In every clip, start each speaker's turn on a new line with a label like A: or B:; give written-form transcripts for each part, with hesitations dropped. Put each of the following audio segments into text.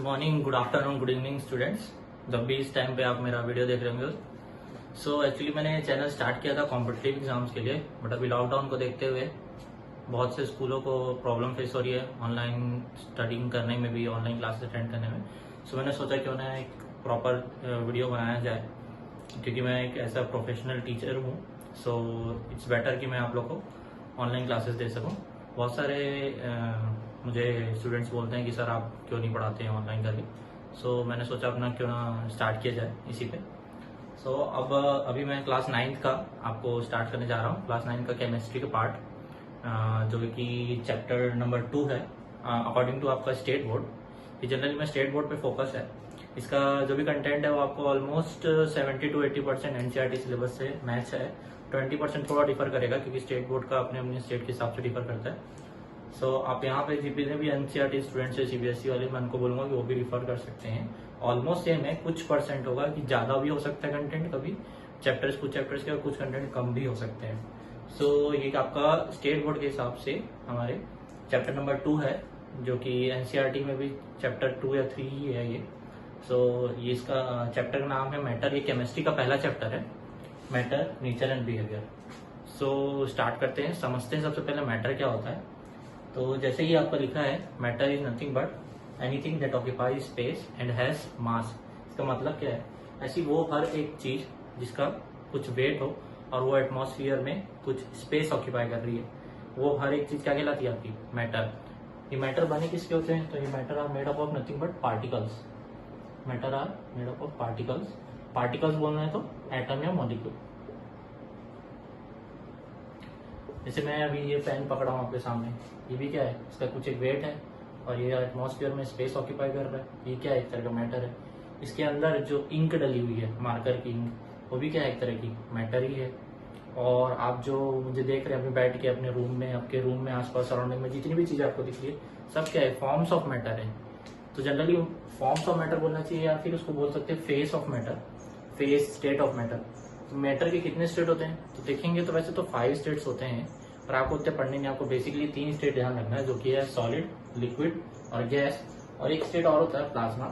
A: Morning, good afternoon, good evening students. जब भी इस टाइम पे आप मेरा वीडियो देख रहे होंगे। सो एक्चुअली मैंने चैनल स्टार्ट किया था कॉम्पिटिटिव एग्जाम्स के लिए, बट अभी लॉकडाउन को देखते हुए बहुत से स्कूलों को प्रॉब्लम फेस हो रही है ऑनलाइन स्टडिंग करने में भी, ऑनलाइन क्लासेस अटेंड करने में। सो मैंने सोचा क्यों ना एक प्रॉपर वीडियो बनाया जाए, क्योंकि मैं एक ऐसा प्रोफेशनल टीचर हूँ। सो इट्स बेटर कि मैं आप लोग को ऑनलाइन क्लासेस दे सकूँ। बहुत सारे मुझे स्टूडेंट्स बोलते हैं कि सर आप क्यों नहीं पढ़ाते हैं ऑनलाइन करके। सो मैंने सोचा अपना क्यों ना स्टार्ट किया जाए इसी पे। सो अब अभी मैं क्लास 9th का आपको स्टार्ट करने जा रहा हूँ। क्लास 9 का केमिस्ट्री का पार्ट, जो कि चैप्टर नंबर 2 है अकॉर्डिंग टू आपका स्टेट बोर्ड। ये जनरली मैं स्टेट बोर्ड पे फोकस है। इसका जो भी कंटेंट है वो आपको ऑलमोस्ट 70 to 80% एनसीईआरटी सिलेबस से मैच है। 20% थोड़ा डिफर करेगा, क्योंकि स्टेट बोर्ड का अपने अपने स्टेट के हिसाब से डिफर करता है। सो आप यहाँ पे जितने भी एनसीईआरटी स्टूडेंट्स है सीबीएसई वाले, मैं उनको बोलूंगा कि वो भी रिफर कर सकते हैं। ऑलमोस्ट सेम है, कुछ परसेंट होगा कि ज्यादा भी हो सकता है कंटेंट, कभी चैप्टर्स कुछ चैप्टर्स के और कुछ कंटेंट कम भी हो सकते हैं। सो ये आपका स्टेट बोर्ड के हिसाब से हमारे चैप्टर नंबर 2 है, जो कि एनसीईआरटी में भी चैप्टर 2 या 3 ही है ये। सो ये इसका चैप्टर का नाम है मैटर। ये केमिस्ट्री का पहला चैप्टर है, matter, nature and behaviour. So start करते हैं, समझते हैं सबसे पहले मैटर क्या होता है। तो जैसे ही आपका लिखा है, matter is nothing but anything that occupies space and has मास। इसका मतलब क्या है? ऐसी वो हर एक चीज जिसका कुछ वेट हो और वो एटमॉस्फेयर में कुछ स्पेस ऑक्यूपाई कर रही है, वो हर एक चीज क्या कहलाती है? आपकी मैटर। ये मैटर बने किसके होते हैं? तो ये matter are made up of nothing but particles. Matter are made up of particles. Particles बोलना है तो एटम या मॉलिक्यूल। जैसे मैं अभी ये पेन पकड़ा हूँ आपके सामने, ये भी क्या है? इसका कुछ एक वेट है और ये एटमॉस्फेयर में स्पेस ऑक्यूपाई कर रहा है। ये क्या है? एक तरह का मैटर है। इसके अंदर जो इंक डली हुई है, मार्कर की इंक, वो भी क्या है? एक तरह की मैटर ही है। और आप जो मुझे देख रहे हैं अभी बैठ के अपने रूम में, आपके रूम में आसपास सराउंडिंग में जितनी भी चीजें आपको दिख रही है, सब क्या है? फॉर्म्स ऑफ मैटर है। तो जनरली फॉर्म्स ऑफ मैटर बोलना चाहिए, या फिर उसको बोल सकते हैं face of matter, face, state of matter. तो मैटर के कितने स्टेट होते हैं? तो देखेंगे तो वैसे तो 5 स्टेट्स होते हैं, पर आपको उतने पढ़ने नहीं। आपको बेसिकली 3 स्टेट ध्यान रखना है, जो कि है सॉलिड, लिक्विड और गैस। और एक स्टेट और होता है प्लाज्मा।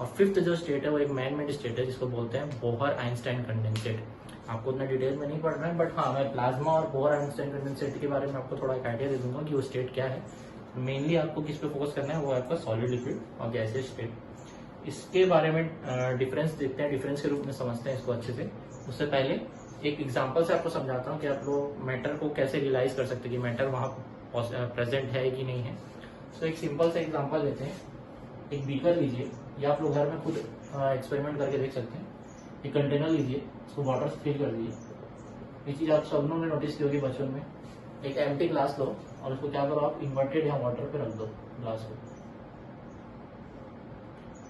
A: और 5th जो स्टेट है वो एक मैन मेड स्टेट है, जिसको बोलते हैं बोहर आइंस्टाइन कंडेंसेट। आपको उतना डिटेल में नहीं पढ़ना है, बट हाँ, मैं प्लाज्मा और बोहर आइंस्टाइन कंडेंसेट के बारे में आपको थोड़ा एक आइडिया दे दूंगा कि वो स्टेट क्या है। मेनली आपको किस पे फोकस करना है, वो है आपका सॉलिड, लिक्विड और गैसियस स्टेट। इसके बारे में डिफरेंस देखते हैं, डिफरेंस के रूप में समझते हैं इसको अच्छे से। उससे पहले एक एग्जांपल से आपको समझाता हूँ कि आप लोग मैटर को कैसे रियलाइज कर सकते हैं कि मैटर वहाँ प्रेजेंट है कि नहीं है। तो एक सिंपल सा एग्जांपल लेते हैं। एक बीकर लीजिए, या आप लोग घर में खुद एक्सपेरिमेंट करके देख सकते हैं। एक कंटेनर लीजिए, उसको वाटर से फिल कर दीजिए। ये चीज आप सब लोगों ने नोटिस की होगी बचपन में। एक एम्प्टी ग्लास लो और उसको क्या करो, आप इन्वर्टेड या वाटर पे रख दो ग्लास को।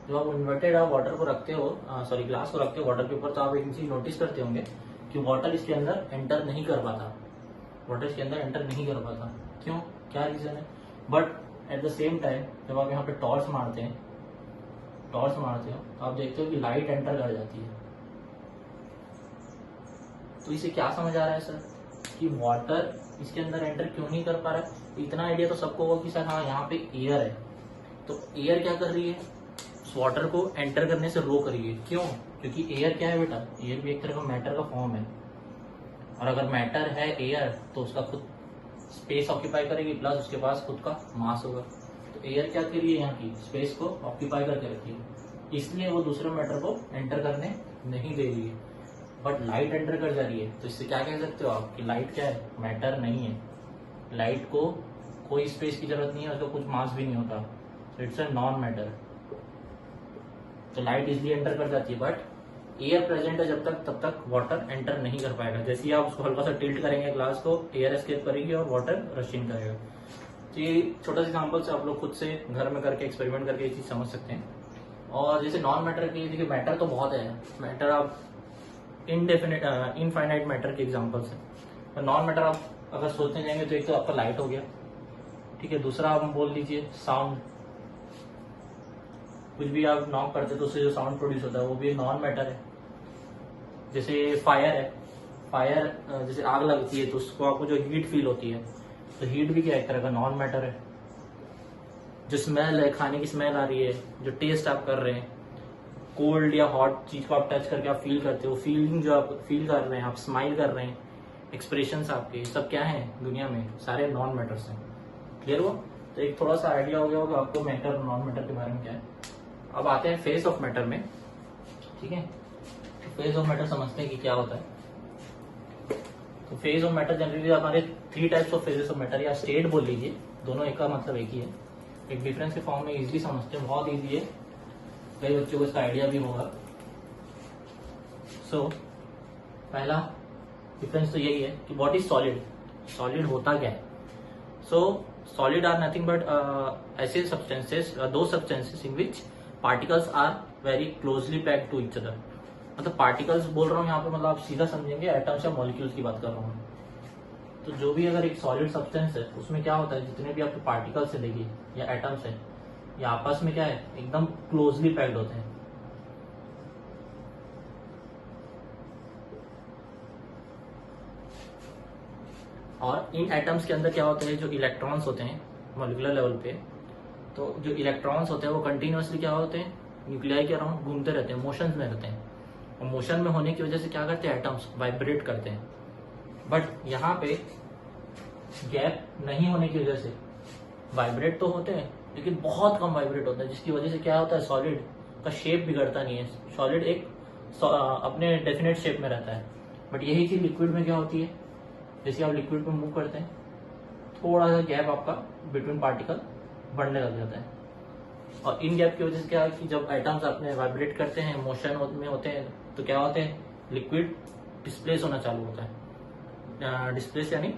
A: जब आप इन्वर्टेड आप वाटर को रखते हो, सॉरी ग्लास को रखते हो वाटर के ऊपर, तो आप एक चीज नोटिस करते होंगे कि वाटर इसके अंदर एंटर नहीं कर पाता। वाटर इसके अंदर एंटर नहीं कर पाता। क्यों? क्या रीजन है? But at the same time जब आप यहाँ पे टॉर्च मारते हो तो आप देखते हो कि लाइट एंटर कर जाती है। तो इसे क्या समझ आ रहा है सर, कि वाटर इसके अंदर एंटर क्यों नहीं कर पा रहा है? इतना आइडिया तो सबको होगा कि सर हाँ, यहाँ पे एयर है, तो एयर क्या कर रही है? उस वाटर को एंटर करने से रोक रही है। क्यों? क्योंकि एयर क्या है बेटा? एयर भी एक तरह का मैटर का फॉर्म है। और अगर मैटर है एयर, तो उसका खुद स्पेस ऑक्यूपाई करेगी, प्लस उसके पास खुद का मास होगा। तो एयर क्या कर रही है? यहाँ की स्पेस को ऑक्यूपाई करके रखी है, इसलिए वो दूसरे मैटर को एंटर करने नहीं दे रही है। बट लाइट एंटर कर जा रही है, तो इससे क्या कह सकते हो आप कि लाइट क्या है? मैटर नहीं है। लाइट को कोई स्पेस की जरूरत नहीं है, उसका कुछ मास भी नहीं होता। तो इट्स अ नॉन मैटर। तो लाइट इजिली एंटर कर जाती है, बट एयर प्रेजेंट है जब तक, तब तक वाटर एंटर नहीं कर पाएगा। जैसे ही आप उसको हल्का सा टिल्ट करेंगे ग्लास को, एयर एस्केप करेगी और वाटर रश इन करेगा। तो ये छोटा सा एग्जांपल से आप लोग खुद से घर में करके एक्सपेरिमेंट करके ये चीज समझ सकते हैं। और जैसे नॉन मैटर की, देखिए मैटर तो बहुत है। मैटर आप इनफाइनाइट मैटर के एग्जाम्पल्स है। तो नॉन मैटर आप अगर सोचने जाएंगे तो एक तो आपका लाइट हो गया, ठीक है। दूसरा आप बोल लीजिए साउंड। कुछ भी आप नॉक करते तो उससे जो साउंड प्रोड्यूस होता है वो भी नॉन मैटर है। जैसे फायर है, फायर जैसे आग लगती है तो उसको आपको जो हीट फील होती है, तो हीट भी क्या एक तरह का नॉन मैटर है। जो स्मेल है, खाने की स्मेल आ रही है, जो टेस्ट आप कर रहे हैं, कोल्ड या हॉट चीज को आप टच करके आप फील करते हो, फीलिंग जो आप फील कर रहे हैं, आप स्माइल कर रहे हैं, एक्सप्रेशंस आपके, सब क्या है दुनिया में, सारे नॉन मैटर्स हैं। क्लियर हुआ? तो एक थोड़ा सा आइडिया हो गया होगा आपको मैटर नॉन मैटर के बारे में क्या है। अब आते हैं फेस ऑफ मैटर में। ठीक है, फेज ऑफ मैटर समझते हैं कि क्या होता है। तो फेज ऑफ मैटर जनरली हमारे 3 types of phases of matter या स्टेट बोल लीजिए, दोनों एक का मतलब एक ही है। एक डिफरेंस के फॉर्म में इजीली समझते हैं, बहुत इजी है, कई बच्चों को इसका आइडिया भी होगा। सो पहला डिफरेंस तो यही है कि व्हाट इज सॉलिड, सॉलिड होता क्या है। So solid are nothing but ऐसे सब्सटेंसेस, दो substances in which particles are very closely packed to each other. मतलब पार्टिकल्स बोल रहा हूँ यहाँ पे, मतलब आप सीधा समझेंगे एटम्स या मॉलिक्यूल्स की बात कर रहा हूँ। तो जो भी अगर एक सॉलिड सब्सटेंस है उसमें क्या होता है, जितने भी आपके पार्टिकल्स है देखिए या एटम्स है, ये आपस में क्या है, एकदम क्लोजली पैक्ड होते हैं। और इन एटम्स के अंदर क्या होता है, जो इलेक्ट्रॉन्स होते हैं मॉलिक्यूलर लेवल पे, तो जो इलेक्ट्रॉन्स होते हैं वो कंटिन्यूअसली क्या होते हैं, न्यूक्लियाई के अराउंड घूमते रहते हैं, मोशन में रहते हैं। और मोशन में होने की वजह से क्या करते हैं, एटम्स वाइब्रेट करते हैं। बट यहाँ पे गैप नहीं होने की वजह से वाइब्रेट तो होते हैं लेकिन बहुत कम वाइब्रेट होता है, जिसकी वजह से क्या होता है, सॉलिड का शेप बिगड़ता नहीं है, सॉलिड एक अपने डेफिनेट शेप में रहता है। बट यही चीज लिक्विड में क्या होती है, जैसे आप लिक्विड में मूव करते हैं थोड़ा सा गैप आपका बिटवीन पार्टिकल बढ़ने लग जाता है। और इन गैप की वजह से क्या है कि जब एटम्स अपने वाइब्रेट करते हैं, मोशन में होते हैं, तो क्या होते हैं, लिक्विड डिस्प्लेस होना चालू होता है। डिस्प्लेस यानी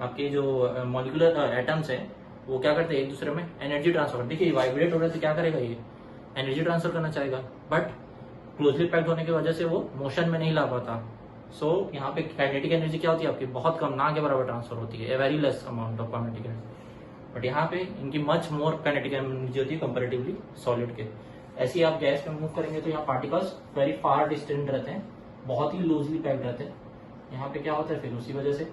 A: आपके जो मॉलिक्यूलर एटम्स है वो क्या करते हैं, एक दूसरे में एनर्जी ट्रांसफर। देखिए वाइब्रेट हो रहा है तो क्या करेगा, ये एनर्जी ट्रांसफर करना चाहेगा, बट क्लोजली पैक्ड होने की वजह से वो मोशन में नहीं ला पाता। सो यहाँ पे काइनेटिक एनर्जी क्या होती है आपकी, बहुत कम, ना के बराबर ट्रांसफर होती है, a very less amount of kinetic energy. But यहाँ पे इनकी मच मोर काइनेटिक एनर्जी होती है कंपेरेटिवली सॉलिड के। ऐसे ही आप गैस में मूव करेंगे तो यहाँ पार्टिकल्स वेरी फार डिस्टेंट रहते हैं, बहुत ही लूजली पैक्ड रहते हैं। यहाँ पे क्या होता है, फिर उसी वजह से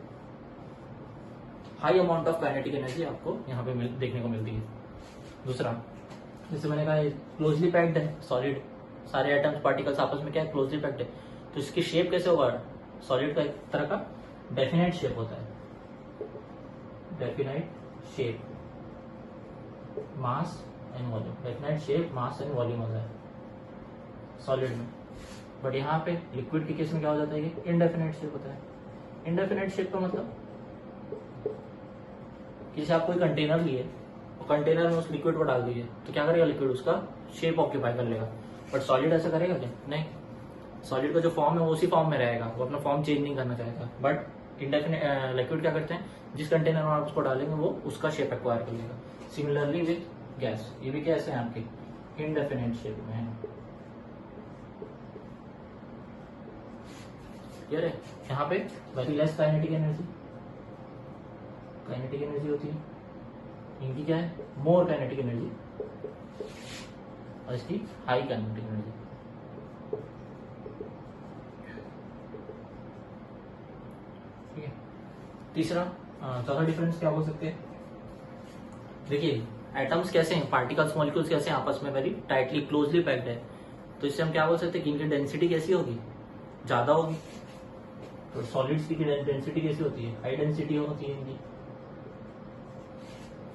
A: high amount of kinetic energy आपको यहाँ पे देखने को मिलती है। दूसरा, जैसे मैंने कहा क्लोजली पैक्ड है सॉलिड, सारे एटम्स पार्टिकल्स आपस में क्या है, क्लोजली पैक्ड है, तो इसकी शेप कैसे होगा, सॉलिड का एक तरह का डेफिनेट शेप होता है, definite shape, mass and volume, definite shape, mass and volume होता है सॉलिड में। बट यहाँ पे लिक्विड के केस में क्या हो जाता है, ये इनडेफिनेट शेप होता है। इनडेफिनेट शेप का मतलब जैसे आप कोई कंटेनर लिए, कंटेनर में उस लिक्विड को डाल दीजिए तो क्या करेगा, लिक्विड उसका शेप ऑक्यूपाई कर लेगा। बट सॉलिड ऐसा करेगा क्या, नहीं, सॉलिड का जो फॉर्म है वो उसी फॉर्म में रहेगा, वो अपना फॉर्म चेंज नहीं करना चाहेगा। बट इनडेफिनेट लिक्विड क्या करते हैं, जिस कंटेनर में आप उसको डालेंगे वो उसका शेप एक्वायर कर लेगा। सिमिलरली विद गैस, ये भी कैसे है आपके इनडेफिनेट शेप में है। क्लियर है? यहाँ पे वेरी लेस काइनेटिक एनर्जी होती है, इनकी क्या है, मोर काइनेटिक एनर्जी, और इसकी हाई काइनेटिक एनर्जी। ठीक है, तीसरा चौथा डिफरेंस क्या हो सकते हैं, देखिए एटम्स कैसे हैं, पार्टिकल्स मॉलिक्यूल्स कैसे हैं, आपस में वेरी टाइटली क्लोजली पैक्ड है, तो इससे हम क्या बोल सकते हैं कि इनकी डेंसिटी कैसी होगी, ज्यादा होगी। तो सॉलिड्स की डेंसिटी कैसी होती है, हाई डेंसिटी होती है इनकी।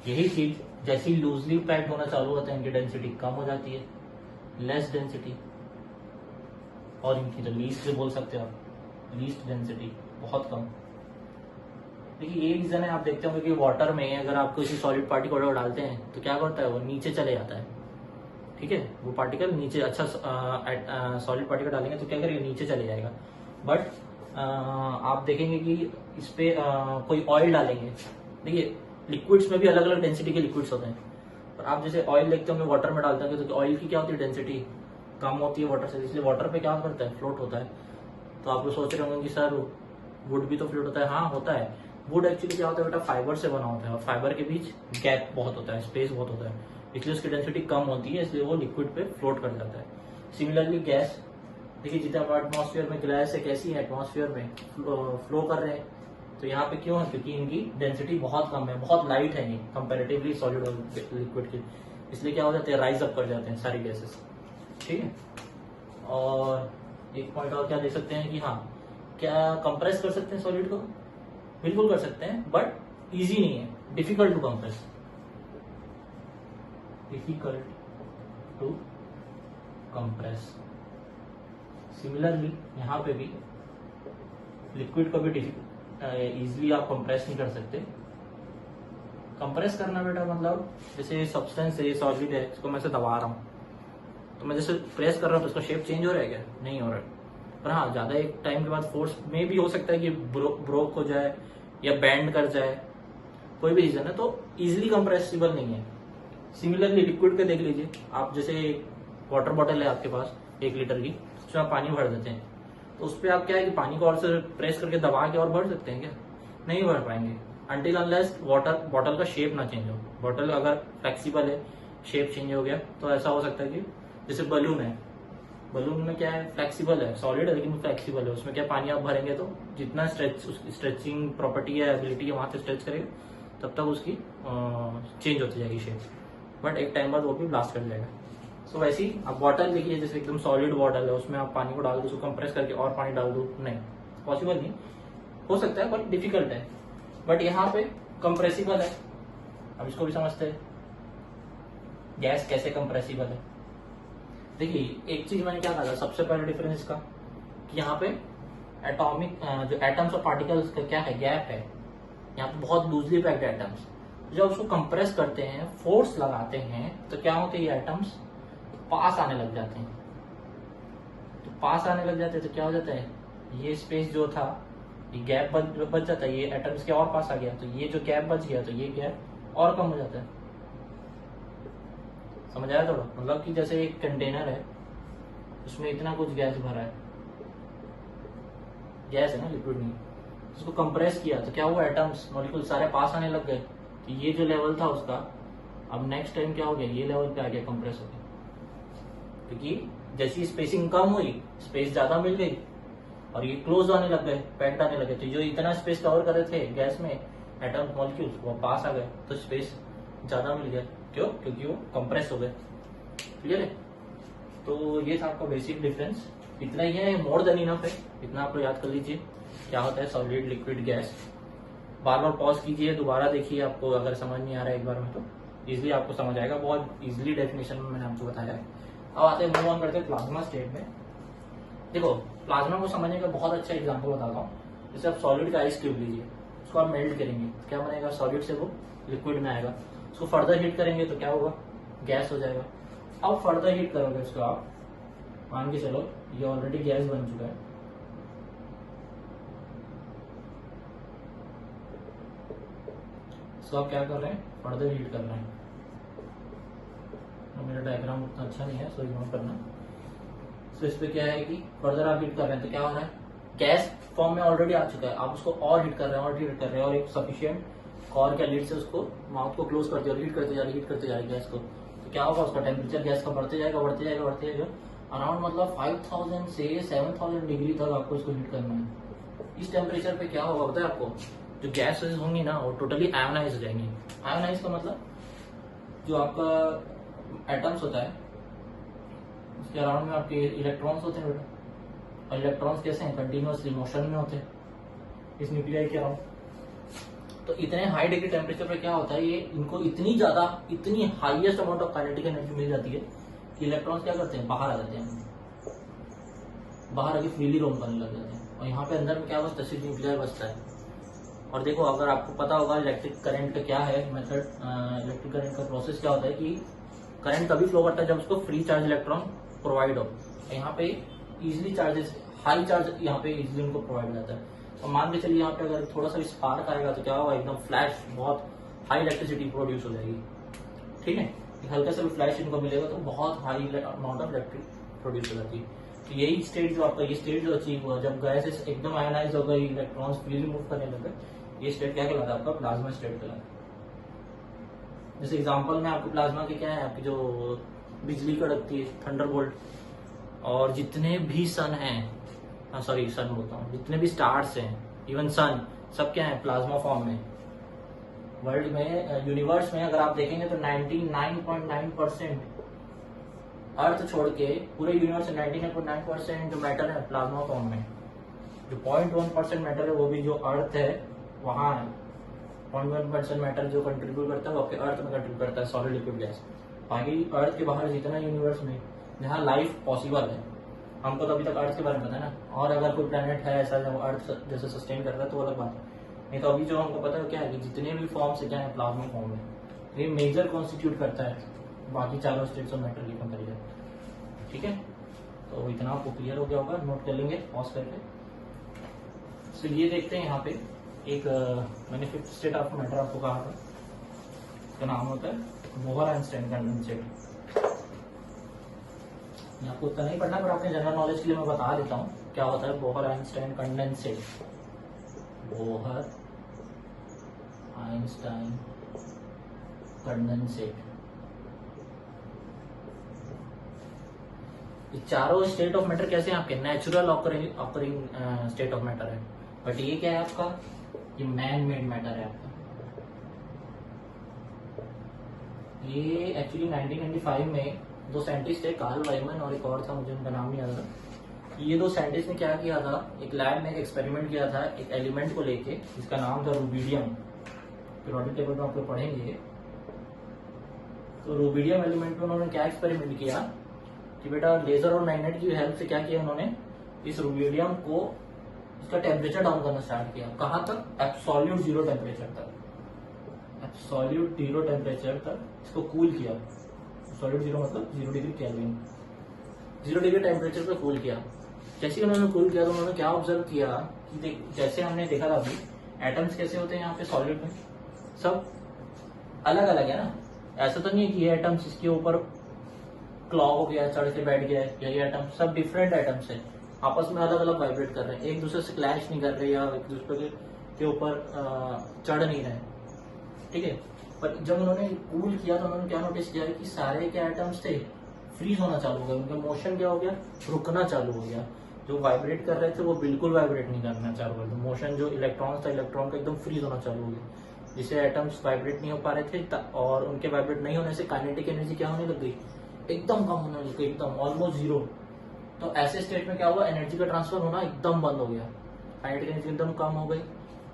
A: यही चीज जैसे ही लूजली पैक्ड होना चालू होता है इनकी डेंसिटी कम हो जाती है, लेस डेंसिटी। और इनकी जो लीस्ट बोल सकते हो आप, लीस्ट डेंसिटी, बहुत कम। देखिए ये रीजन है, आप देखते होंगे कि वाटर में अगर आप किसी सॉलिड पार्टिकल डालते हैं तो क्या करता है, वो नीचे चले जाता है। ठीक है, वो पार्टिकल नीचे, अच्छा सॉलिड पार्टिकल डालेंगे तो क्या करेगा, नीचे चले जाएगा। बट आप देखेंगे कि इस पे कोई ऑयल डालेंगे, देखिए लिक्विड्स में भी अलग अलग डेंसिटी के लिक्विड्स होते हैं, पर आप जैसे ऑयल देखते होंगे वाटर में डालते होंगे तो ऑयल की क्या होती है, डेंसिटी कम होती है वाटर से, इसलिए वाटर पे क्या करता है, फ्लोट होता है। तो आप लोग सोच रहे होंगे कि सर वुड भी तो फ्लोट होता है, हाँ होता है। वुड एक्चुअली क्या होता है बेटा, फाइबर से बना होता है, और फाइबर के बीच गैप बहुत होता है, स्पेस बहुत होता है, इसलिए उसकी डेंसिटी कम होती है, इसलिए वो लिक्विड पे फ्लोट कर जाता है। सिमिलरली गैस, देखिए जितना एटमॉस्फेयर में गैस है, कैसी है, एटमॉस्फेयर में फ्लो कर रहे हैं, तो यहाँ पे क्यों है, क्योंकि इनकी डेंसिटी बहुत कम है, बहुत लाइट है ये कंपैरेटिवली सॉलिड और लिक्विड के, इसलिए क्या हो जाते हैं, राइज अप कर जाते हैं सारी गैसेस। ठीक है, और एक पॉइंट और क्या दे सकते हैं कि हाँ, क्या कंप्रेस कर सकते हैं सॉलिड को, बिल्कुल कर सकते हैं, बट इजी नहीं है, difficult to compress, difficult to compress. Similarly यहाँ पे भी लिक्विड को भी इजिली आप कंप्रेस नहीं कर सकते। कंप्रेस करना बेटा मतलब जैसे सब्सटेंस है, सॉलिड है, इसको मैं से दबा रहा हूँ, तो मैं जैसे प्रेस कर रहा हूँ तो उसका शेप चेंज हो रहा है क्या, नहीं हो रहा है, पर हाँ ज्यादा एक टाइम के बाद फोर्स में भी हो सकता है कि ब्रोक हो जाए या बैंड कर जाए, कोई भी रीजन है, तो इजिली कंप्रेसिबल नहीं है। सिमिलरली लिक्विड पे देख लीजिए आप, जैसे वाटर बॉटल है आपके पास 1 लीटर की, उसमें आप पानी भर देते हैं, तो उस पर आप क्या है कि पानी को और से प्रेस करके दबा के और भर सकते हैं क्या, नहीं भर पाएंगे, अनटिल अनलेस वाटर बॉटल का शेप ना चेंज हो। बॉटल अगर फ्लेक्सिबल है, शेप चेंज हो गया, तो ऐसा हो सकता है कि जैसे बलून है, बलून में क्या है, फ्लेक्सिबल है, सॉलिड है लेकिन फ्लेक्सिबल है, उसमें क्या पानी आप भरेंगे तो जितना स्ट्रेचिंग प्रॉपर्टी है, एबिलिटी है, वहां से स्ट्रेच करेगा तब तक उसकी चेंज होती जाएगी शेप, बट एक टाइम बाद वो भी ब्लास्ट कर जाएगा। सो वैसे ही आप बॉटल देखिए, जैसे एकदम सॉलिड बॉटल है, उसमें आप पानी को डाल दो, उसको कंप्रेस करके और पानी डाल दो, नहीं पॉसिबल नहीं, हो सकता है बट डिफिकल्ट है, बट यहाँ पे कंप्रेसिबल है। अब इसको भी समझते हैं गैस कैसे कंप्रेसिबल है। देखिए एक चीज मैंने क्या कहा था सबसे पहले डिफरेंस इसका, कि यहाँ पे एटॉमिक जो एटम्स और पार्टिकल्स का क्या है, गैप है, यहाँ पे बहुत लूजली पैक्ड एटम्स, जब उसको कंप्रेस करते हैं, फोर्स लगाते हैं, तो क्या होते हैं, ये एटम्स पास आने लग जाते हैं, तो पास आने लग जाते हैं तो क्या हो जाता है, ये स्पेस जो था, ये गैप बच जाता है, ये एटम्स के और पास आ गया, तो ये जो गैप बच गया तो ये गैप और कम हो जाता है। समझ आया थोड़ा, मतलब कि जैसे एक कंटेनर है, उसमें इतना कुछ गैस भरा है, गैस है ना, लिक्विड नहीं, उसको कंप्रेस किया तो क्या हुआ, एटम्स मॉलिक्यूल सारे पास आने लग गए, तो ये जो लेवल था उसका अब नेक्स्ट टाइम क्या हो गया, ये लेवल पे आ गया, कंप्रेस हो गया, क्योंकि जैसी स्पेसिंग कम हुई, स्पेस ज्यादा मिल गई और ये क्लोज आने लग गए, पैक्ड आने लगे, तो जो इतना स्पेस कवर कर रहे थे गैस में एटम मॉलिक्यूल्स, वो पास आ गए, तो स्पेस ज्यादा मिल गया, क्यों, क्योंकि वो कंप्रेस हो गए। क्लियर है, तो ये था आपका बेसिक डिफरेंस, इतना ही है, मोर देन इनफ है, इतना आप लोग याद कर लीजिए क्या होता है सॉलिड, लिक्विड, गैस। बार बार पॉज कीजिए, दोबारा देखिए, आपको अगर समझ नहीं आ रहा है एक बार में तो इजिली आपको समझ आएगा, बहुत इजिली डेफिनेशन में मैंने आपको बताया है। अब आते हैं, मूव ऑन करते हैं प्लाज्मा स्टेट में। देखो प्लाज्मा को समझने का बहुत अच्छा एग्जांपल बताता हूँ, जैसे आप सॉलिड का आइस क्यूब लीजिए, उसको आप मेल्ट करेंगे तो क्या बनेगा, सॉलिड से वो लिक्विड में आएगा, उसको फर्दर हीट करेंगे तो क्या होगा, गैस हो जाएगा। अब फर्दर हीट करोगे उसको आप, मान के चलो ये ऑलरेडी गैस बन चुका है, इसको आप क्या कर रहे हैं, फर्दर हीट कर रहे हैं। मेरा डायग्राम उतना अच्छा नहीं है, सो इग्नोर करना। सो इस पे क्या है कि फर्दर आप हीट कर रहे हैं तो क्या हो रहा है, गैस फॉर्म में ऑलरेडी आ चुका है, आप उसको और हीट कर रहे हैं, और हीट कर रहे हैं, और एक सफिशिएंट कॉर या लीड से उसको माउथ को क्लोज करते हैं और हीट करते जा रहे, हीट करते जा रहे गैस को, तो क्या होगा, उसका टेम्परेचर गैस का बढ़ते जाएगा, बढ़ते जाएगा, बढ़ते जाएगा, अराउंड मतलब 5000 से 7000 डिग्री तक आपको इसको हीट करना है। इस टेम्परेचर पे क्या होगा पता है आपको, जो गैसेस होंगी ना वो टोटली आयोनाइज हो जाएंगी। आयोनाइज का मतलब जो आपका एटम्स होता है उसके अराउंड में आपके इलेक्ट्रॉन्स होते हैं बेटा, और इलेक्ट्रॉन्स कैसे हैं, कंटिन्यूअसली मोशन में होते हैं इस न्यूक्लियाई के अराउंड। तो इतने हाई डिग्री टेम्परेचर पे क्या होता है, ये इनको इतनी ज्यादा, इतनी highest amount of kinetic energy मिल जाती है कि इलेक्ट्रॉन्स क्या करते हैं, बाहर आ जाते हैं, बाहर आके फ्रीली रोम करने लग जाते हैं, और यहाँ पे अंदर में क्या बचता है, सिर्फ न्यूक्लियर बचता है। और देखो अगर आपको पता होगा इलेक्ट्रिक करंट का क्या है मेथड, इलेक्ट्रिक करंट का प्रोसेस क्या होता है कि करंट तभी फ्लो करता है जब उसको फ्री चार्ज इलेक्ट्रॉन प्रोवाइड हो, यहाँ पे इजिली चार्जेस, हाई चार्ज यहाँ पे इजिली उनको प्रोवाइड हो जाता है। और मान के चलिए यहाँ पे अगर थोड़ा सा स्पार्क आएगा तो क्या होगा, एकदम फ्लैश, बहुत हाई इलेक्ट्रिसिटी प्रोड्यूस हो जाएगी, ठीक है, हल्का सा भी फ्लैश इनको मिलेगा तो बहुत high amount of electric produce हो जाती है। तो यही स्टेट जो आपका, ये स्टेट जो अचीव हुआ जब गैसेस एकदम आयोनाइज हो गई, इलेक्ट्रॉन्स फ्रीली मूव करने लगे, ये स्टेट क्या कहलाता है आपका, प्लाज्मा स्टेट कहलाता है। जैसे एग्जांपल में आपको प्लाज्मा के क्या है, आपकी जो बिजली कड़कती है, थंडरबोल्ट, और जितने भी सन हैं, सॉरी सन बोलता हूँ, जितने भी स्टार्स हैं, इवन सन सब क्या है, प्लाज्मा फॉर्म में। वर्ल्ड में, यूनिवर्स में अगर आप देखेंगे तो 99.9% अर्थ छोड़ के पूरे यूनिवर्स में 99.9% जो मैटर है प्लाज्मा फॉर्म में। जो 0.1% मैटर है वो भी जो अर्थ है वहां है। 0.1% मैटर जो कंट्रीब्यूट करता है वो आपके अर्थ में कंट्रीब्यूट करता है, सॉलिड लिक्विड गैस। बाकी अर्थ के बाहर जितना यूनिवर्स में जहाँ लाइफ पॉसिबल है, हमको तो अभी तक अर्थ के बारे में पता है ना, और अगर कोई प्लेनेट है ऐसा जो अर्थ जैसे सस्टेन कर रहा है तो अलग बात है। नहीं तो अभी जो हमको पता है क्या है कि जितने भी फॉर्म से क्या है प्लाज्मा फॉर्म में, ये मेजर कॉन्स्टिट्यूट करता है बाकी चारों स्टेट्स ऑफ मैटर की कंपेरिजन। ठीक है, तो इतना आपको क्लियर हो गया होगा, नोट कर लेंगे पॉज करके। तो ये देखते हैं यहाँ पे एक मैंने फिफ्थ स्टेट ऑफ मैटर आपको कहा था, इसका नाम होता है बोहर आइंस्टाइन कंडेंसेट। आपको उतना नहीं पढ़ना पर अपने जनरल नॉलेज के लिए मैं बता देता हूँ क्या होता है Bohr Einstein condensate. Bohr Einstein condensate, ये चारों स्टेट ऑफ मैटर कैसे हैं आपके, natural occurring state of matter है। बट ये क्या है आपका, ये मैन मेड मैटर है आपका। ये एक्चुअली 1995 में दो साइंटिस्ट है, कार्ल वाइमन और एक और था, मुझे उनका नाम नहीं याद था। ये दो साइंटिस्ट ने क्या किया था, एक लैब में एक एक्सपेरिमेंट किया था एक एलिमेंट को लेके, जिसका नाम था रूबिडियम। पीरियोडिक टेबल में आप लोग पढ़ेंगे। तो रूबिडियम एलिमेंट में उन्होंने क्या एक्सपेरिमेंट किया कि बेटा लेजर और मैग्नेट की हेल्प से क्या किया उन्होंने, इस रूबिडियम को इसका टेम्परेचर डाउन करना स्टार्ट किया। कहाँ तक, एब्सोल्यूट जीरो टेम्परेचर तक। एब्सोल्यूट जीरो टेम्परेचर तक इसको कूल किया। एब्सोल्यूट जीरो मतलब 0 डिग्री केल्विन, 0 डिग्री टेम्परेचर पे कूल किया। जैसे ही उन्होंने कूल किया तो उन्होंने क्या ऑब्जर्व किया कि जैसे हमने देखा था अभी एटम्स कैसे होते हैं यहाँ पे सॉलिड में, सब अलग अलग है ना। ऐसा तो नहीं है कि ये एटम्स इसके ऊपर क्लॉक हो गया, चढ़ के बैठ गया है, यही एटम, सब डिफरेंट एटम्स है, आपस में अलग अलग वाइब्रेट कर रहे हैं, एक दूसरे से क्लैश नहीं कर रहे या एक दूसरे के ऊपर चढ़ नहीं रहे। ठीक है, पर जब उन्होंने कूल किया तो उन्होंने क्या नोटिस किया कि सारे के एटम्स थे फ्रीज होना चालू हो गया, उनका मोशन क्या हो गया, रुकना चालू हो गया। जो वाइब्रेट कर रहे थे वो बिल्कुल वाइब्रेट नहीं करना चालू हो गया। मोशन जो इलेक्ट्रॉन था, इलेक्ट्रॉन का एकदम फ्रीज होना चालू हो गया, जिससे एटम्स वाइब्रेट नहीं हो पा रहे थे और उनके वाइब्रेट नहीं होने से काइनेटिक एनर्जी क्या होने लग गई, एकदम कम होने लग गई, एकदम ऑलमोस्ट जीरो। तो ऐसे स्टेट में क्या हुआ, एनर्जी का ट्रांसफर होना एकदम बंद हो गया, काइनेटिक एनर्जी एकदम कम हो गई।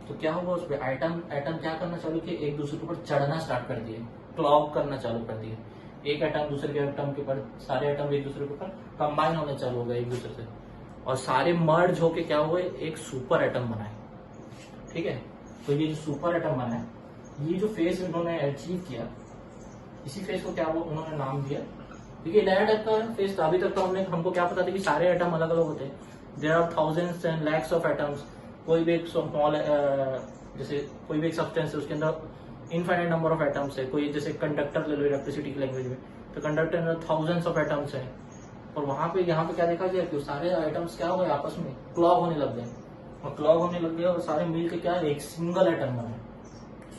A: तो क्या हुआ उसमें, एटम क्या करना चालू किए, एक दूसरे के ऊपर चढ़ना स्टार्ट कर दिए, क्लॉक करना चालू कर दिए। एक एटम दूसरे के एटम के ऊपर, सारे एटम एक दूसरे के ऊपर कंबाइन होने चालू हो गए एक दूसरे से, और सारे मर्ज होके क्या हुए, एक सुपर एटम बनाए। ठीक है, तो ये जो सुपर एटम बना है, ये जो फेज उन्होंने अचीव किया, इसी फेज को क्या हुआ उन्होंने नाम दिया। देखिए नया टाइप का फेज था, अभी तक तो हमको क्या पता था कि सारे एटम अलग अलग होते हैं, there are thousands and lakhs of atoms. कोई भी एक स्मॉल जैसे कोई भी एक सब्सटेंस है उसके अंदर इनफाइनाइट नंबर ऑफ एटम्स है। कोई जैसे कंडक्टर ले लो इलेक्ट्रिसिटी की लैंग्वेज में, तो कंडक्टर में थाउजेंड्स ऑफ एटम्स है, और वहां पे यहाँ पे क्या देखा गया कि सारे आइटम्स क्या हो गए, आपस में क्लॉक होने लग गए, और क्लॉक होने लग गए और सारे मिल के क्या एक सिंगल एटम बने,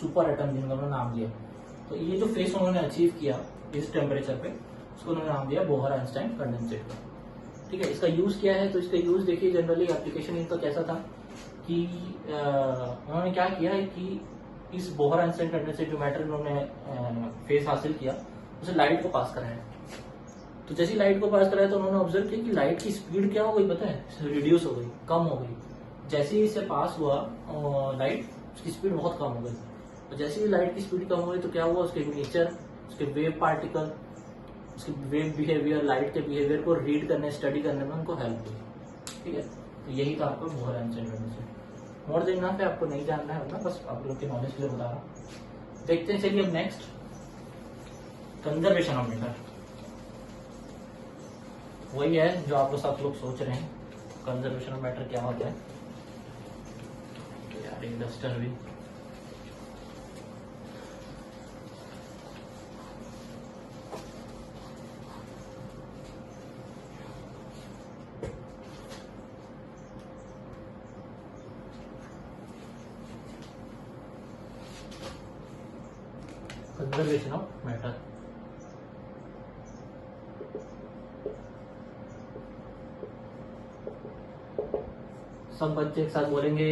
A: सुपर एटम जिनका उन्होंने नाम दिया। तो ये जो फेस उन्होंने अचीव किया इस टेम्परेचर पे, उसको उन्होंने नाम दिया बोहर आइंस्टाइन कंडेंसेट का। ठीक है, इसका यूज क्या है, तो इसका यूज देखिए जनरली एप्लीकेशन इनका कैसा था कि उन्होंने क्या किया है कि इस बोहर आइंस्टाइन कंडेंसेट जो मैटर उन्होंने फेस हासिल किया, उसे लाइट को पास कराया। तो जैसे लाइट को पास कराया तो उन्होंने ऑब्जर्व किया कि लाइट की स्पीड क्या हो गई पता है, रिड्यूस हो गई, कम हो गई। जैसे ही इससे पास हुआ लाइट, उसकी स्पीड बहुत कम हो गई। तो जैसे ही लाइट की स्पीड कम हो गई तो क्या हुआ, उसके नेचर, उसके वेव पार्टिकल, उसके वेव बिहेवियर, लाइट के बिहेवियर को रीड करने, स्टडी करने में उनको हेल्प हुई। ठीक है, तो यही था आपका Bohr Einstein condensate. More than enough है, आपको नहीं जानना है ना, बस आप लोग के नॉलेज के लिए बता रहा हूँ। देखते हैं, चलिए अब नेक्स्ट कंजर्वेशन ऑफ मैटर। वही है जो आप लोग सब लोग सोच रहे हैं, कंजर्वेशन ऑफ मैटर क्या होता है। तो यार इंडस्टर भी कंजर्वेशन ऑफ मैटर। सब बच्चे एक साथ बोलेंगे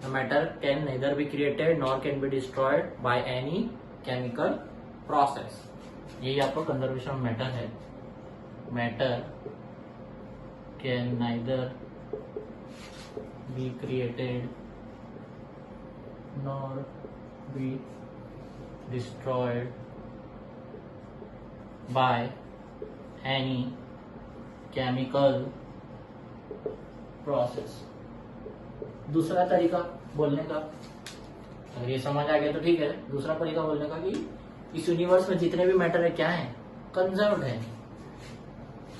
A: matter can nether be created nor can be destroyed by any chemical process. यही आपका कंजर्वेशन ऑफ मैटर है। Matter can neither be created nor be destroyed by any chemical process. दूसरा तरीका बोलने का, अगर ये समझ आ गया तो ठीक है। दूसरा तरीका बोलने का कि इस यूनिवर्स में जितने भी मैटर है क्या है, कंजर्व्ड है।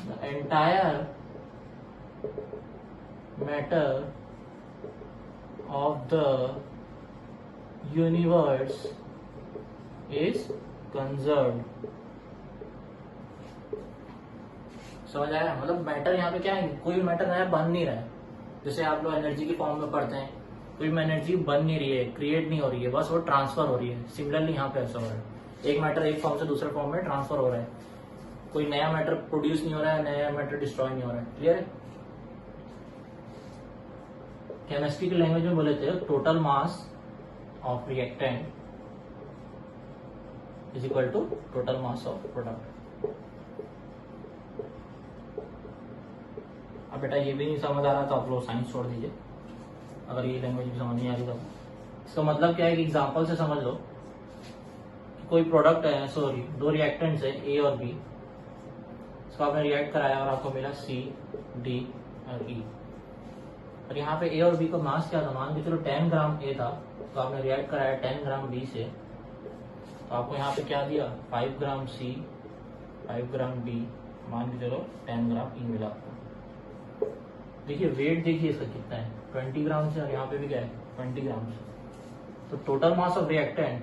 A: The entire matter of the universe is conserved. समझ आया? मतलब मैटर यहाँ पे क्या है, कोई भी मैटर नया बन नहीं रहा है। जैसे आप लोग एनर्जी की फॉर्म में पढ़ते हैं, कोई एनर्जी बन नहीं रही है, क्रिएट नहीं हो रही है, बस वो ट्रांसफर हो रही है। सिमिलरली यहाँ पे ऐसा हो रहा है, एक मैटर एक फॉर्म से दूसरे फॉर्म में ट्रांसफर हो रहा है। कोई नया मैटर प्रोड्यूस नहीं हो रहा है, नया मैटर डिस्ट्रॉय नहीं हो रहा है। क्लियर है? केमिस्ट्री की लैंग्वेज में बोले थे total mass of reactant is equal to total mass of product. अब बेटा ये भी नहीं समझ आ रहा तो आप लोग साइंस छोड़ दीजिए, अगर ये लैंग्वेज भी समझ नहीं आ रही तो। इसका मतलब क्या है कि एग्जांपल से समझ लो कि कोई प्रोडक्ट है, सॉरी दो रिएक्टेंट्स है ए और बी। इसको आपने रिएक्ट कराया और आपको मिला सी डी और ई। और यहाँ पे ए और बी का मास क्या था, मान के चलो 10 ग्राम ए था, तो आपने रिएक्ट कराया 10 ग्राम बी से, तो आपको यहाँ पे क्या दिया 5 ग्राम सी 5 ग्राम बी, मान के चलो 10 ग्राम ई मिला आपको। देखिए वेट देखिए इसका कितना है, 20 ग्राम से, और यहाँ पे भी क्या है 20 ग्राम से। तो टोटल मास ऑफ रिएक्टेंट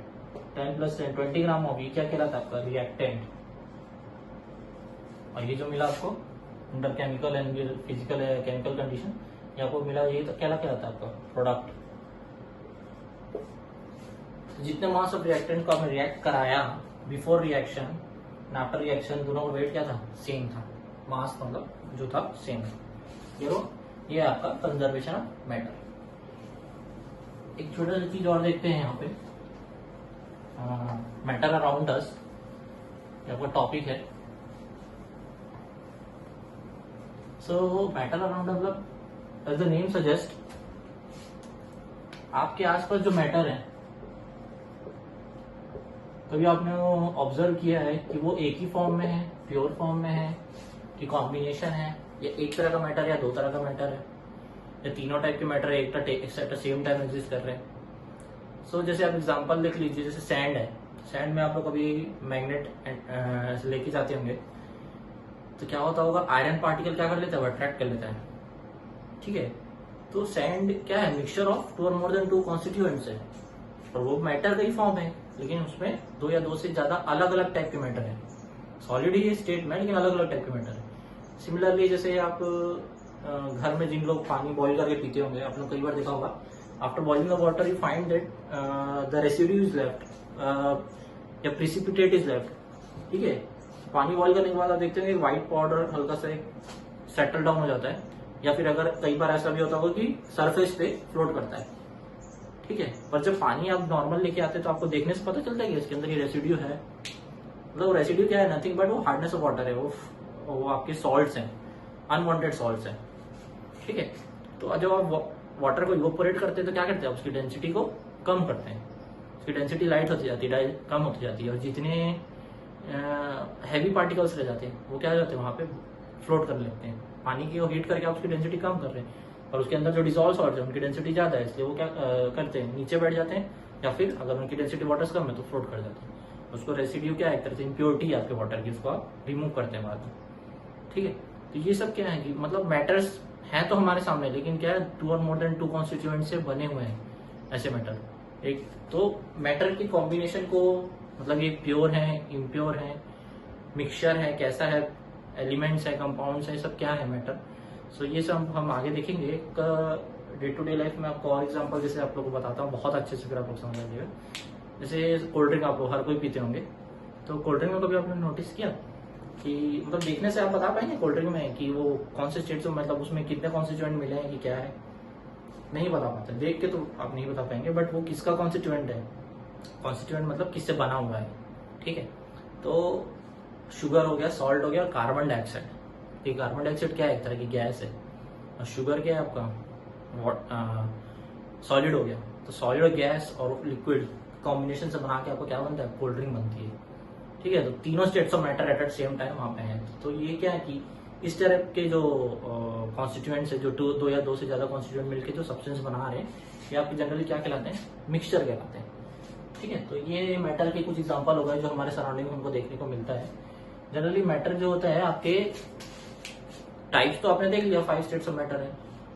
A: 10 + 10 20 ग्राम होगी। क्या कहलाता है आपका रिएक्टेंट। और ये जो मिला आपको under chemical and physical chemical condition, ये आपको मिला, ये तो क्या कहलाता है आपका प्रोडक्ट। तो जितने मास ऑफ रिएक्टेंट को आपने रिएक्ट कराया before reaction and after reaction, दोनों का वेट क्या था, सेम था। मास मतलब जो था सेम। ये आपका कंजर्वेशन ऑफ मैटर। एक छोटा सा चीज और देखते हैं यहाँ पे, मैटर अराउंड अस, ये आपका टॉपिक है। सो मैटर अराउंड मतलब एज द नेम सजेस्ट, आपके आसपास जो मैटर है, कभी आपने ऑब्जर्व किया है कि वो एक ही फॉर्म में है, प्योर फॉर्म में है, कि कॉम्बिनेशन है, या एक तरह का मैटर या दो तरह का मैटर है, या तीनों टाइप के मैटर एक सेम टाइम एग्जिस्ट कर रहे हैं। सो जैसे आप एग्जांपल देख लीजिए, जैसे सैंड है। सैंड में आप लोग कभी मैग्नेट लेके जाते होंगे, तो क्या होता होगा, आयरन पार्टिकल क्या कर लेता है, अट्रैक्ट कर लेता है। ठीक है, तो सैंड क्या है, मिक्सचर ऑफ 2 और मोर देन 2 कॉन्स्टिट्यूएंट्स है, और वो मैटर का ही फॉर्म है, लेकिन उसमें 2 या 2 से ज्यादा अलग अलग टाइप के मैटर है। सॉलिड ही स्टेट में, लेकिन अलग अलग टाइप के मैटर है। सिमिलरली जैसे आप घर में जिन लोग पानी बॉईल करके पीते होंगे, आप लोग कई बार देखा होगा, after boiling the water you find that the residue is left या प्रिसिपिटेट इज लेफ्ट। ठीक है, पानी बॉईल करने के बाद आप देखते होंगे व्हाइट पाउडर हल्का सा सेटल डाउन हो जाता है, या फिर अगर कई बार ऐसा भी होता होगा कि सरफेस पे फ्लोट करता है। ठीक है, पर जब पानी आप नॉर्मल लेके आते हैं तो आपको देखने से पता चलता है कि इसके अंदर ये रेसिड्यू है। मतलब रेसिड्यू क्या है, नथिंग बट वो हार्डनेस ऑफ वाटर है, वो आपके सॉल्ट्स हैं, अनवांटेड सॉल्ट्स हैं। ठीक है, तो जब आप वाटर को इवोपोरेट करते हैं तो क्या करते हैं, उसकी डेंसिटी को कम करते हैं, उसकी डेंसिटी लाइट होती जाती है, कम होती जाती है, और जितने हैवी पार्टिकल्स रह जाते हैं वो क्या हो जाते हैं, वहां पे फ्लोट करने लगते हैं। पानी की हीट करके आप उसकी डेंसिटी कम कर रहे हैं, और उसके अंदर जो डिजॉल्व सॉल्ट है उनकी डेंसिटी ज्यादा है, इसलिए वो क्या करते हैं, नीचे बैठ जाते हैं, या फिर अगर उनकी डेंसिटी वाटर से कम है तो फ्लोट कर जाते हैं। उसको रेसिड्यू क्या है, एक तरह से इम्प्योरिटी है आपके वाटर की, उसको आप रिमूव करते हैं बाद में। ठीक है, तो ये सब क्या है कि मतलब मैटर्स हैं तो हमारे सामने, लेकिन क्या है 2 और मोर देन 2 कॉन्स्टिट्यूएंट से बने हुए हैं ऐसे मैटर। एक तो मैटर की कॉम्बिनेशन को, मतलब ये प्योर है, इम्प्योर है, मिक्सचर है, कैसा है, एलिमेंट्स है, कंपाउंड्स है, सब क्या है मैटर। सो ये सब हम आगे देखेंगे। एक डे टू डे लाइफ में आपको और एग्जांपल जैसे आप लोगों को बताता हूँ बहुत अच्छे से, फिर आप लोग समझ लीजिएगा। जैसे कोल्ड ड्रिंक आप लोग हर कोई पीते होंगे, तो कोल्ड ड्रिंक में कभी आपने नोटिस किया कि मतलब देखने से आप बता पाएंगे कोल्ड ड्रिंक में कि वो कौन से स्टेट से, मतलब उसमें कितने कॉन्स्टिट्यूएंट मिले हैं कि क्या है, नहीं बता पाते, देख के तो आप नहीं बता पाएंगे, बट वो किसका कॉन्स्टिट्यूएंट है, कॉन्स्टिट्यूएंट मतलब किससे बना हुआ है, ठीक है। तो शुगर हो गया, सॉल्ट हो गया, कार्बन डाइऑक्साइड। ये कार्बन डाइऑक्साइड क्या है, एक तरह की गैस है, और शुगर क्या है आपका, सॉलिड हो गया। तो सॉलिड गैस और लिक्विड कॉम्बिनेशन से बना के आपको क्या बनता है, कोल्ड ड्रिंक बनती है, ठीक है। तो तीनों states of matter at same time वहां पे हैं। तो ये क्या है कि इस तरह के जो कॉन्स्टिट्यूएंट्स है, जो दो या दो से ज्यादा कॉन्स्टिट्यूएंट मिलकर जो सब्सटेंस बना रहे हैं, ये आपके जनरली क्या कहलाते हैं, मिक्सचर कहलाते हैं, ठीक है। तो ये मैटर के कुछ एग्जांपल हो गए जो हमारे सराउंडिंग में हमको देखने को मिलता है। जनरली मैटर जो होता है आपके टाइप्स तो आपने देख लिया, 5 स्टेट्स ऑफ मैटर है,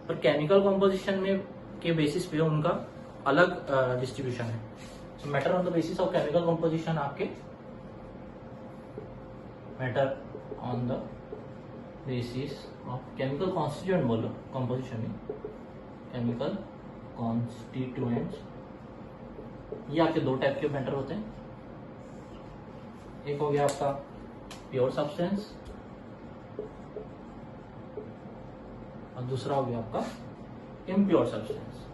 A: पर केमिकल कॉम्पोजिशन में के बेसिस पे उनका अलग डिस्ट्रीब्यूशन है। So matter on the basis of chemical composition आपके matter on the basis of chemical constituent बोलो, कॉम्पोजिशन में केमिकल कॉन्स्टिट्यूएंट्स, ये आपके दो टाइप के मैटर होते हैं। एक हो गया आपका प्योर सब्सटेंस और दूसरा हो गया आपका इम्प्योर सब्सटेंस।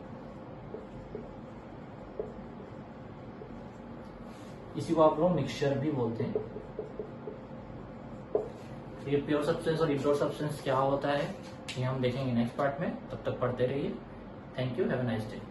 A: इसी को आप लोग मिक्सचर भी बोलते हैं। ये प्योर सब्सटेंस और इम्प्योर सब्सटेंस क्या होता है ये हम देखेंगे नेक्स्ट पार्ट में। तब तक पढ़ते रहिए। Thank you, have a nice day.